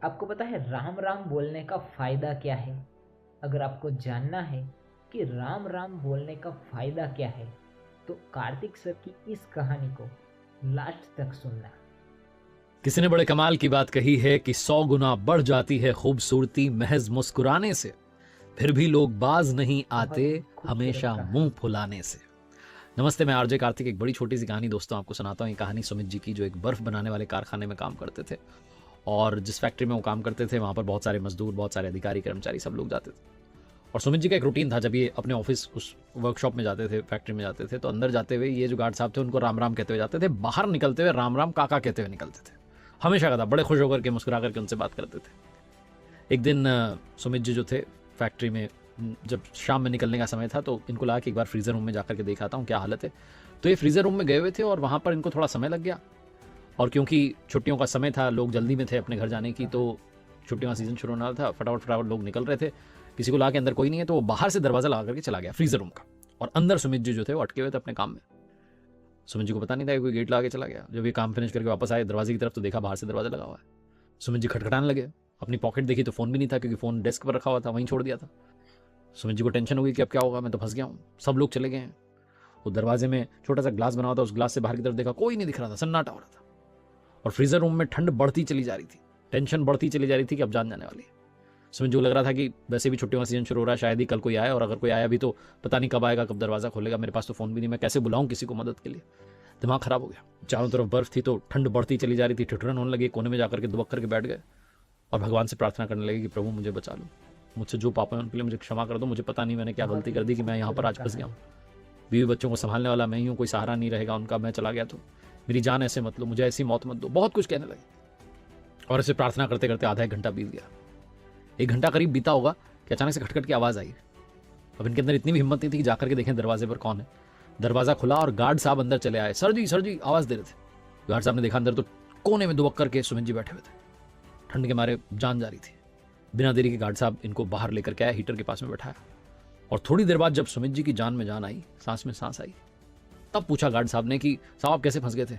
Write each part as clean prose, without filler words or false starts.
आपको पता है राम राम बोलने का फ़ायदा क्या है? अगर आपको जानना है कि राम राम बोलने का फ़ायदा क्या है, तो कार्तिक सर की इस कहानी को लास्ट तक सुनना। किसी ने बड़े कमाल की बात कही है कि 100 गुना बढ़ जाती है खूबसूरती महज मुस्कुराने से, फिर भी लोग बाज नहीं बहुत आते ही खूबसूरत हमेशा कहानी। मुंह फुलाने से। नमस्ते, मैं आरजे कार्तिक एक बड़ी छोटी सी कहानी दोस्तों आपको सुनाता हूँ। ये कहानी सुमित जी की, जो एक बर्फ बनाने वाले कारखाने में काम करते थे। और जिस फैक्ट्री में वो काम करते थे वहाँ पर बहुत सारे मजदूर, बहुत सारे अधिकारी, कर्मचारी सब लोग जाते थे। और सुमित जी का एक रूटीन था, जब ये अपने ऑफिस उस वर्कशॉप में जाते थे, फैक्ट्री में जाते थे, तो अंदर जाते हुए ये जो गार्ड साहब थे उनको राम राम कहते हुए जाते थे, बाहर निकलते हुए राम राम काका कहते हुए निकलते थे। हमेशा का था, बड़े खुश होकर के मुस्कुरा करके उनसे बात करते थे। एक दिन सुमित जी जो थे फैक्ट्री में, जब शाम में निकलने का समय था, तो इनको लगा कि एक बार फ्रीज़र रूम में जाकर के देखाता हूँ क्या हालत है। तो ये फ्रीज़र रूम में गए हुए थे और वहाँ पर इनको थोड़ा समय लग गया। और क्योंकि छुट्टियों का समय था, लोग जल्दी में थे अपने घर जाने की, तो छुट्टियों का सीज़न शुरू होना था, फटाफट फटाफट लोग निकल रहे थे। किसी को लगा कि अंदर कोई नहीं है, तो वो बाहर से दरवाज़ा लगा करके चला गया फ्रीज़र रूम का। और अंदर सुमित जी जो थे वो अटके हुए थे अपने काम में। सुमित जी को पता नहीं था कि कोई गेट लगा के चला गया। जब ये काम फिनिश करके वापस आए दरवाजे की तरफ, तो देखा बाहर से दरवाज़ा लगा हुआ है। सुमित जी खटखटाने लगे। अपनी पॉकेट देखी तो फ़ोन भी नहीं था, क्योंकि फ़ोन डेस्क पर रखा हुआ था, वहीं छोड़ दिया था। सुमित जी को टेंशन हो गई कि अब क्या होगा, मैं तो फंस गया हूँ, सब लोग चले गए हैं। वो दरवाजे में छोटा सा ग्लास बना हुआ था, उस ग्लास से बाहर की तरफ देखा, कोई नहीं दिख रहा था, सन्नाटा हो रहा था। और फ्रीजर रूम में ठंड बढ़ती चली जा रही थी, टेंशन बढ़ती चली जा रही थी कि अब जान जाने वाली है। सुमित जी को लग रहा था कि वैसे भी छुट्टियों का सीजन शुरू हो रहा है, शायद ही कल कोई आए, और अगर कोई आया भी तो पता नहीं कब आएगा, कब दरवाजा खोलेगा। मेरे पास तो फ़ोन भी नहीं, मैं कैसे बुलाऊं किसी को मदद के लिए। दिमाग खराब हो गया। चारों तरफ बर्फ थी, तो ठंड बढ़ती चली जा रही थी, ठिठुरन होने लगी। कोने में जाकर के दुबक करके बैठ गए और भगवान से प्रार्थना करने लगे कि प्रभु मुझे बचा लो, मुझसे जो पाप है उनके लिए मुझे क्षमा कर दो। मुझे पता नहीं मैंने क्या बहुत गलती ही कर दी कि मैं यहाँ पर आज खूबसूरत फंस गया हूँ। कहानी। बीवी बच्चों को संभालने वाला मैं ही हूँ, कोई सहारा नहीं रहेगा उनका, मैं चला गया तो मेरी जान ऐसे मत लो, मुझे ऐसी मौत मत दो, बहुत कुछ कहने लगे। और ऐसे प्रार्थना करते करते आधा 1 घंटा बीत गया। 1 घंटा करीब बीता होगा कि अचानक से खटखट की आवाज़ आई। अब इनके अंदर इतनी भी हिम्मत नहीं थी कि जाकर के देखें दरवाजे पर कौन है। दरवाज़ा खुला और गार्ड साहब अंदर चले आए। सर जी आवाज़ दे रहे थे। गार्ड साहब ने देखा अंदर, तो कोने में दुबक करके सुमित जी बैठे हुए थे। ठंड के मारे जान जा रही थी। बिना देरी के गार्ड साहब इनको बाहर लेकर के आया, हीटर के पास में बैठाया। और थोड़ी देर बाद जब सुमित जी की जान में जान आई, सांस में सांस आई, तब पूछा गार्ड साहब ने कि साहब आप कैसे फंस गए थे।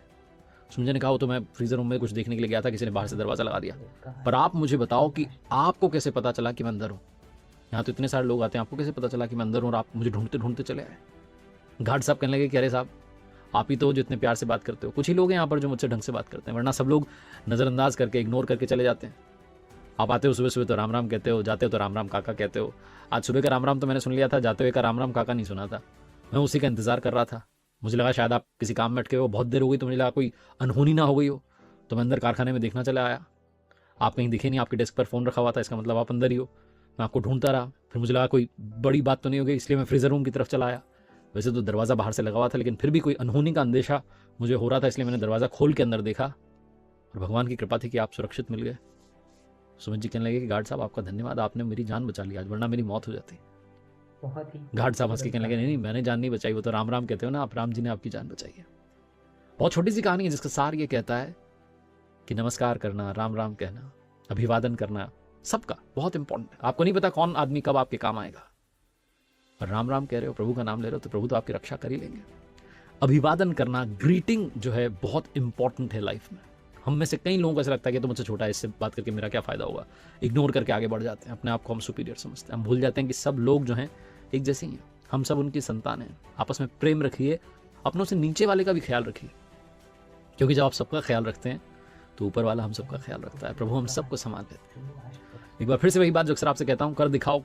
सुमित जी ने कहा वो तो मैं फ्रीजर रूम में कुछ देखने के लिए गया था, किसी ने बाहर से दरवाजा लगा दिया। पर आप मुझे बताओ कि आपको कैसे पता चला कि मैं अंदर हूँ। यहाँ तो इतने सारे लोग आते हैं, आपको कैसे पता चला कि मैं अंदर हूँ और आप मुझे ढूंढते ढूंढते चले आए। गार्ड साहब कहने लगे कि अरे साहब, आप ही तो जो इतने प्यार से बात करते हो, कुछ ही लोग हैं यहाँ पर जो मुझसे ढंग से बात करते हैं, वरना सब लोग नज़रअंदाज करके, इग्नोर करके चले जाते हैं। आप आते हो सुबह सुबह तो राम राम कहते हो, जाते हो तो राम राम काका कहते हो। आज सुबह का राम राम तो मैंने सुन लिया था, जाते हुए का राम राम काका नहीं सुना था। मैं उसी का इंतजार कर रहा था। मुझे लगा शायद आप किसी काम में अटके हो, बहुत देर हो गई, तो मुझे लगा कोई अनहोनी ना हो गई हो, तो मैं अंदर कारखाने में देखना चला आया। आप कहीं दिखे नहीं, आपके डेस्क पर फ़ोन रखा हुआ था, इसका मतलब आप अंदर ही हो। मैं आपको ढूंढता रहा, फिर मुझे लगा कोई बड़ी बात तो नहीं हो गई, इसलिए मैं फ्रीज़र रूम की तरफ चला आया। वैसे तो दरवाज़ा बाहर से लगा हुआ था, लेकिन फिर भी कोई अनहोनी का अंदेशा मुझे हो रहा था, इसलिए मैंने दरवाज़ा खोल के अंदर देखा, और भगवान की कृपा थी कि आप सुरक्षित मिल गए। सुमित जी कहने लगे कि गार्ड साहब आपका धन्यवाद, आपने मेरी जान बचा ली आज, वरना मेरी मौत हो जाती। बहुत ही गार्ड साहब हंस के खूबसूरत कहने लगे नहीं नहीं, कहानी। मैंने जान नहीं बचाई, वो तो राम राम कहते हो ना आप, राम जी ने आपकी जान बचाई है। बहुत छोटी सी कहानी है, जिसका सार ये कहता है कि नमस्कार करना, राम राम कहना, अभिवादन करना सबका बहुत इंपॉर्टेंट है। आपको नहीं पता कौन आदमी कब आपके काम आएगा, और राम राम कह रहे हो, प्रभु का नाम ले रहे हो, तो प्रभु तो आपकी रक्षा कर ही लेंगे। अभिवादन करना, ग्रीटिंग जो है बहुत इंपॉर्टेंट है लाइफ में। हम में से कई लोगों को ऐसा लगता है कि तो मुझसे छोटा है, इससे बात करके मेरा क्या फ़ायदा होगा, इग्नोर करके आगे बढ़ जाते हैं, अपने आप को हम सुपीरियर समझते हैं। हम भूल जाते हैं कि सब लोग जो हैं एक जैसे ही हैं, हम सब उनकी संतान हैं। आपस में प्रेम रखिए, अपनों से नीचे वाले का भी ख्याल रखिए, क्योंकि जब आप सबका ख्याल रखते हैं तो ऊपर वाला हम सबका ख्याल रखता है। प्रभु हम सबको संभाल लेते हैं। एक बार फिर से वही बात जो अक्सर आपसे कहता हूँ, कर दिखाओ।